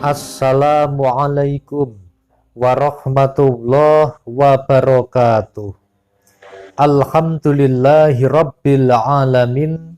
Assalamualaikum warahmatullahi wabarakatuh. Alhamdulillahi rabbil alamin.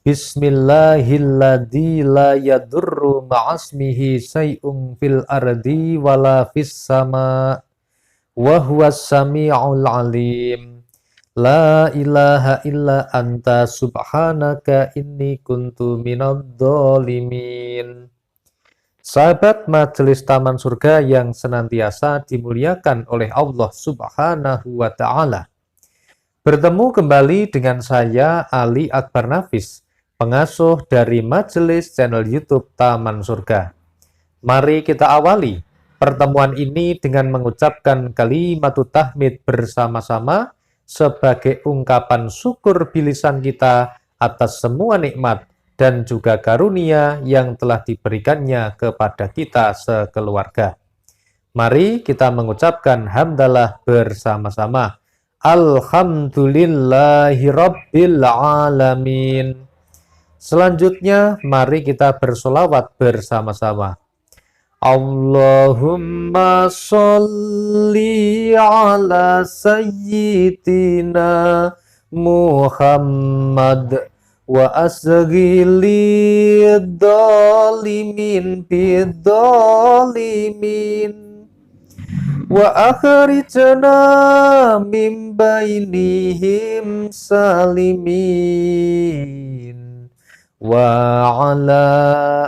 Bismillahilladzi la yadurru ma'asmihi say'un fil ardi wala fis sama wa huwas sami'ul alim. La ilaha illa anta subhanaka inni kuntu minadh dhalimin. Sahabat Majelis Taman Surga yang senantiasa dimuliakan oleh Allah Subhanahu wa Ta'ala. Bertemu kembali dengan saya, Ali Akbar Nafis, pengasuh dari Majelis channel YouTube Taman Surga. Mari kita awali pertemuan ini dengan mengucapkan kalimatut tahmid bersama-sama sebagai ungkapan syukur bilisan kita atas semua nikmat dan juga karunia yang telah diberikannya kepada kita sekeluarga. Mari kita mengucapkan hamdalah bersama-sama. Alhamdulillahirabbil alamin. Selanjutnya, mari kita bersolawat bersama-sama. Allahumma sholli ala sayyidina Muhammad wa asghili dhalimin bidzalimin wa akhrijna min bainihim salimin wa ala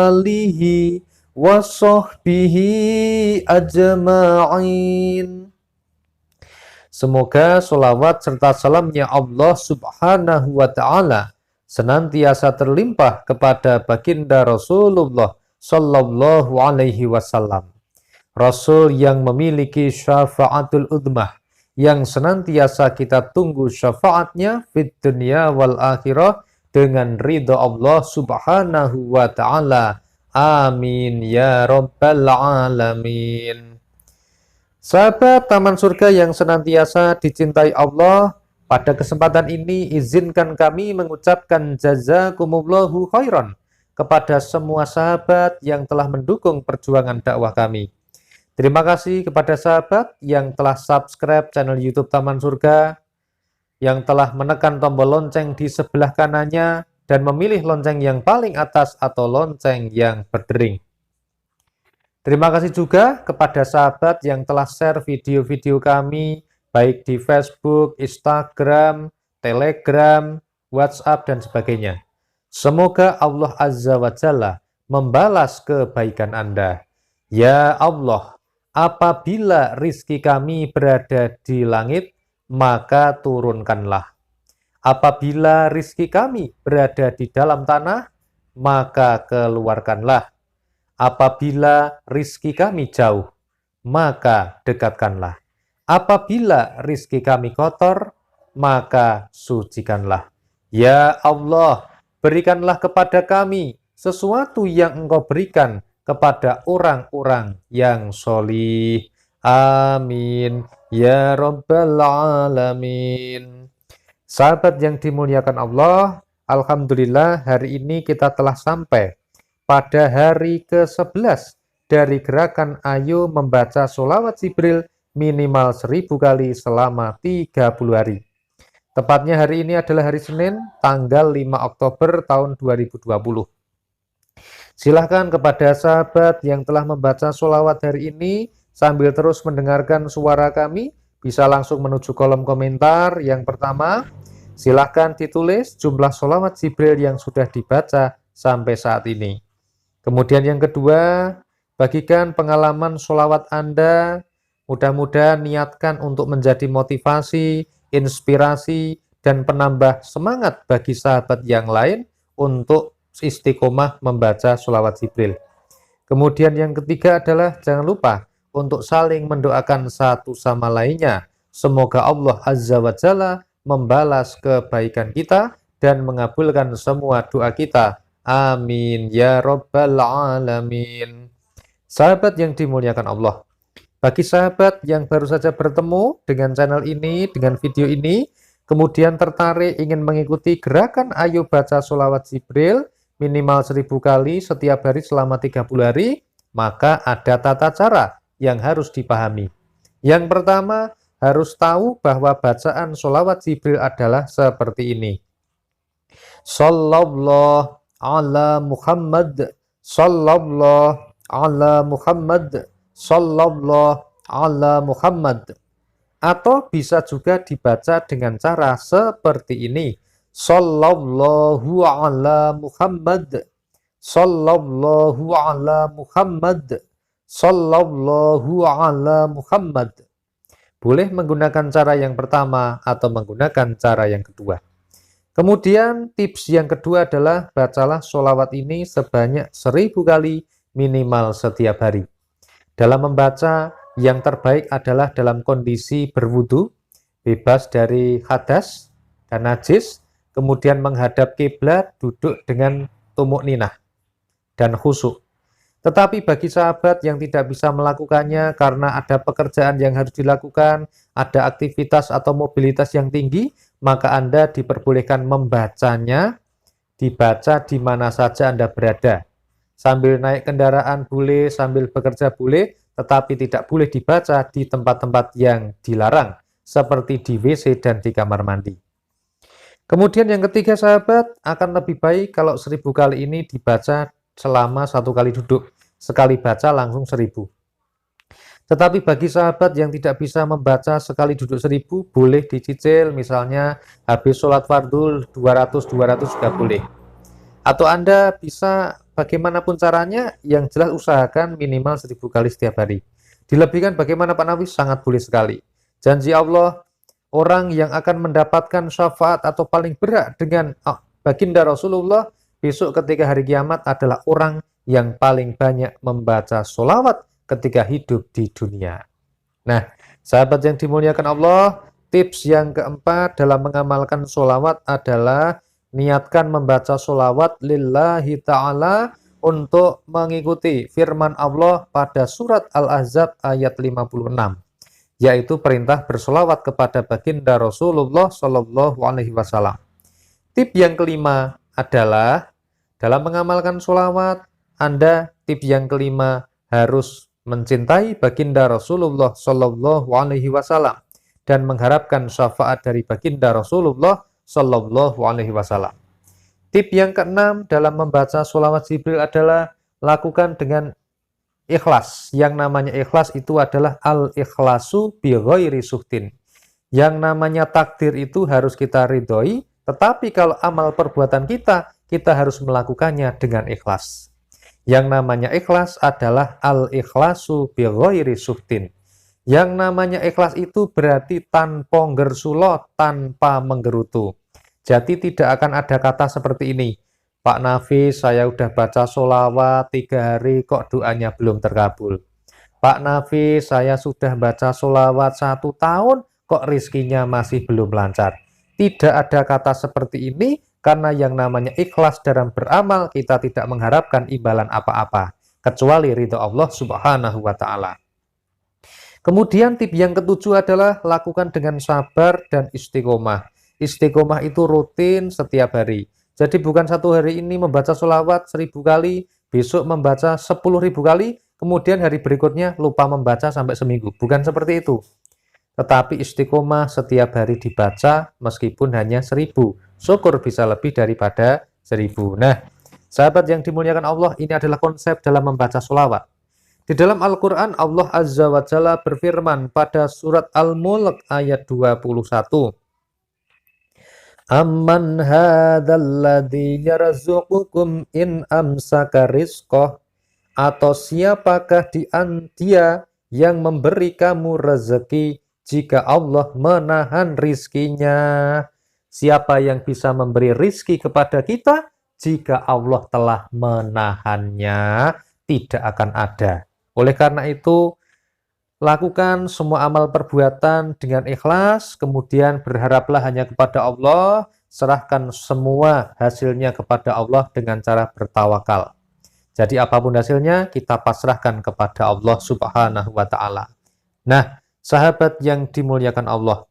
alihi wa sahbihi ajma'in. Semoga sholawat serta salamnya Allah Subhanahu wa Ta'ala senantiasa terlimpah kepada baginda Rasulullah Sallallahu Alaihi Wasallam, Rasul yang memiliki syafaatul udmah, yang senantiasa kita tunggu syafaatnya fid dunya wal akhirah dengan ridha Allah Subhanahu wa Ta'ala. Amin ya rabbal alamin. Sahabat Taman Surga yang senantiasa dicintai Allah, pada kesempatan ini izinkan kami mengucapkan jazakumullahu khairan kepada semua sahabat yang telah mendukung perjuangan dakwah kami. Terima kasih kepada sahabat yang telah subscribe channel YouTube Taman Surga, yang telah menekan tombol lonceng di sebelah kanannya dan memilih lonceng yang paling atas atau lonceng yang berdering. Terima kasih juga kepada sahabat yang telah share video-video kami baik di Facebook, Instagram, Telegram, WhatsApp, dan sebagainya. Semoga Allah Azza wa Jalla membalas kebaikan Anda. Ya Allah, apabila rizki kami berada di langit, maka turunkanlah. Apabila rizki kami berada di dalam tanah, maka keluarkanlah. Apabila rizki kami jauh, maka dekatkanlah. Apabila rizki kami kotor, maka sucikanlah. Ya Allah, berikanlah kepada kami sesuatu yang Engkau berikan kepada orang-orang yang sholih. Amin. Ya Rabbal Alamin. Sahabat yang dimuliakan Allah, alhamdulillah hari ini kita telah sampai pada hari ke-11 dari gerakan Ayo Membaca Sholawat Jibril minimal 1000 kali selama 30 hari. Tepatnya hari ini adalah hari Senin, tanggal 5 Oktober tahun 2020. Silahkan kepada sahabat yang telah membaca sholawat hari ini, sambil terus mendengarkan suara kami, bisa langsung menuju kolom komentar. Yang pertama, silahkan ditulis jumlah sholawat Jibril yang sudah dibaca sampai saat ini. Kemudian yang kedua, bagikan pengalaman sholawat Anda. Mudah-mudahan niatkan untuk menjadi motivasi, inspirasi, dan penambah semangat bagi sahabat yang lain untuk istiqomah membaca sholawat Jibril. Kemudian yang ketiga adalah jangan lupa untuk saling mendoakan satu sama lainnya. Semoga Allah Azza wa Jalla membalas kebaikan kita dan mengabulkan semua doa kita. Amin ya Rabbal Alamin. Sahabat yang dimuliakan Allah, bagi sahabat yang baru saja bertemu dengan channel ini, dengan video ini, kemudian tertarik ingin mengikuti gerakan Ayo Baca Sholawat Jibril minimal 1000 kali setiap hari selama 30 hari, maka ada tata cara yang harus dipahami. Yang pertama, harus tahu bahwa bacaan sholawat Jibril adalah seperti ini. Sallallahu ala Muhammad, sallallahu ala Muhammad, sallallahu ala Muhammad. Atau bisa juga dibaca dengan cara seperti ini. Sallallahu ala Muhammad, sallallahu ala Muhammad, sallallahu ala Muhammad. Boleh menggunakan cara yang pertama atau menggunakan cara yang kedua. Kemudian tips yang kedua adalah bacalah sholawat ini sebanyak 1000 kali minimal setiap hari. Dalam membaca, yang terbaik adalah dalam kondisi berwudu, bebas dari hadas dan najis, kemudian menghadap kiblat, duduk dengan tumuk ninah dan khusyuk. Tetapi bagi sahabat yang tidak bisa melakukannya karena ada pekerjaan yang harus dilakukan, ada aktivitas atau mobilitas yang tinggi, maka Anda diperbolehkan membacanya, dibaca di mana saja Anda berada. Sambil naik kendaraan boleh, sambil bekerja boleh, tetapi tidak boleh dibaca di tempat-tempat yang dilarang, seperti di WC dan di kamar mandi. Kemudian yang ketiga sahabat, akan lebih baik kalau 1000 kali ini dibaca selama 1 kali duduk. Sekali baca langsung 1000. Tetapi bagi sahabat yang tidak bisa membaca sekali duduk 1000, boleh dicicil, misalnya habis sholat fardhu 200 juga boleh. Atau Anda bisa bagaimanapun caranya, yang jelas usahakan minimal 1000 kali setiap hari. Dilebihkan bagaimana Pak Nafis? Sangat boleh sekali. Janji Allah, orang yang akan mendapatkan syafaat atau paling berat dengan baginda Rasulullah besok ketika hari kiamat adalah orang yang paling banyak membaca sholawat ketika hidup di dunia. Nah, sahabat yang dimuliakan Allah, tips yang keempat dalam mengamalkan sholawat adalah niatkan membaca sholawat lillahi ta'ala untuk mengikuti firman Allah pada surat Al-Ahzab ayat 56, yaitu perintah bersolawat kepada baginda Rasulullah Shallallahu Alaihi Wasallam. Tip yang kelima adalah dalam mengamalkan sholawat, tip yang kelima harus mencintai baginda Rasulullah Shallallahu Alaihi Wasallam dan mengharapkan syafaat dari baginda Rasulullah Sallallahu Alaihi Wasallam. Tip yang keenam dalam membaca sholawat Jibril adalah lakukan dengan ikhlas. Yang namanya ikhlas itu adalah al-ikhlasu bi ghairi suhtin. Yang namanya takdir itu harus kita ridhoi, tetapi kalau amal perbuatan kita harus melakukannya dengan ikhlas. Yang namanya ikhlas adalah al-ikhlasu bi ghairi suhtin. Yang namanya ikhlas itu berarti tanpa nggersulo, tanpa menggerutu. Jadi tidak akan ada kata seperti ini. Pak Nafis, saya udah baca sholawat 3 hari kok doanya belum terkabul. Pak Nafis, saya sudah baca sholawat 1 tahun kok rizkinya masih belum lancar. Tidak ada kata seperti ini karena yang namanya ikhlas dalam beramal kita tidak mengharapkan imbalan apa-apa kecuali ridho Allah Subhanahu wa Ta'ala. Kemudian tip yang ketujuh adalah lakukan dengan sabar dan istiqomah. Istiqomah itu rutin setiap hari. Jadi bukan satu hari ini membaca sholawat 1000 kali, besok membaca 10.000 kali, kemudian hari berikutnya lupa membaca sampai seminggu. Bukan seperti itu. Tetapi istiqomah setiap hari dibaca meskipun hanya 1000. Syukur bisa lebih daripada 1000. Nah, sahabat yang dimuliakan Allah, ini adalah konsep dalam membaca sholawat. Di dalam Al-Quran, Allah Azza wa Jalla berfirman pada surat Al-Mulk ayat 21. Amman hadalladzi yarzuqukum in amsaka rizqah, atau siapakah dia yang memberi kamu rezeki jika Allah menahan rizkinya? Siapa yang bisa memberi rizki kepada kita jika Allah telah menahannya? Tidak akan ada. Oleh karena itu, lakukan semua amal perbuatan dengan ikhlas, kemudian berharaplah hanya kepada Allah, serahkan semua hasilnya kepada Allah dengan cara bertawakal. Jadi apapun hasilnya, kita pasrahkan kepada Allah Subhanahu wa Ta'ala. Nah, sahabat yang dimuliakan Allah,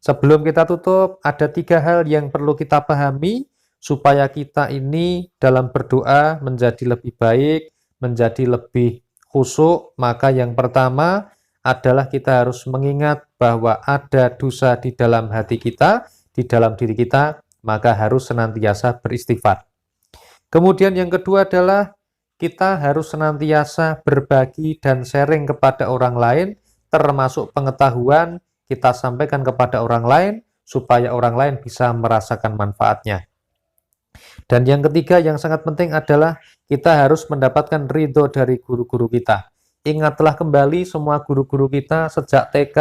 sebelum kita tutup, ada 3 hal yang perlu kita pahami supaya kita ini dalam berdoa menjadi lebih baik, menjadi lebih khusyuk, maka yang pertama adalah kita harus mengingat bahwa ada dosa di dalam hati kita, di dalam diri kita, maka harus senantiasa beristighfar. Kemudian yang kedua adalah kita harus senantiasa berbagi dan sharing kepada orang lain, termasuk pengetahuan kita sampaikan kepada orang lain, supaya orang lain bisa merasakan manfaatnya. Dan yang ketiga yang sangat penting adalah kita harus mendapatkan ridho dari guru-guru kita. Ingatlah kembali semua guru-guru kita sejak TK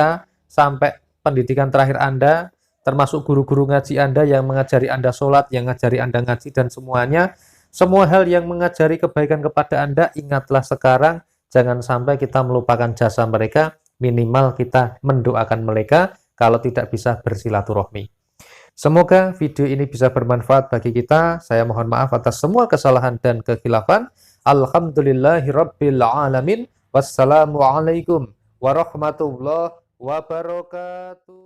sampai pendidikan terakhir Anda, termasuk guru-guru ngaji Anda yang mengajari Anda sholat, yang mengajari Anda ngaji, dan semuanya. Semua hal yang mengajari kebaikan kepada Anda, ingatlah sekarang, jangan sampai kita melupakan jasa mereka, minimal kita mendoakan mereka, kalau tidak bisa bersilaturahmi. Semoga video ini bisa bermanfaat bagi kita. Saya mohon maaf atas semua kesalahan dan kekhilafan. Alhamdulillahirabbil alamin. Wassalamualaikum warahmatullahi wabarakatuh.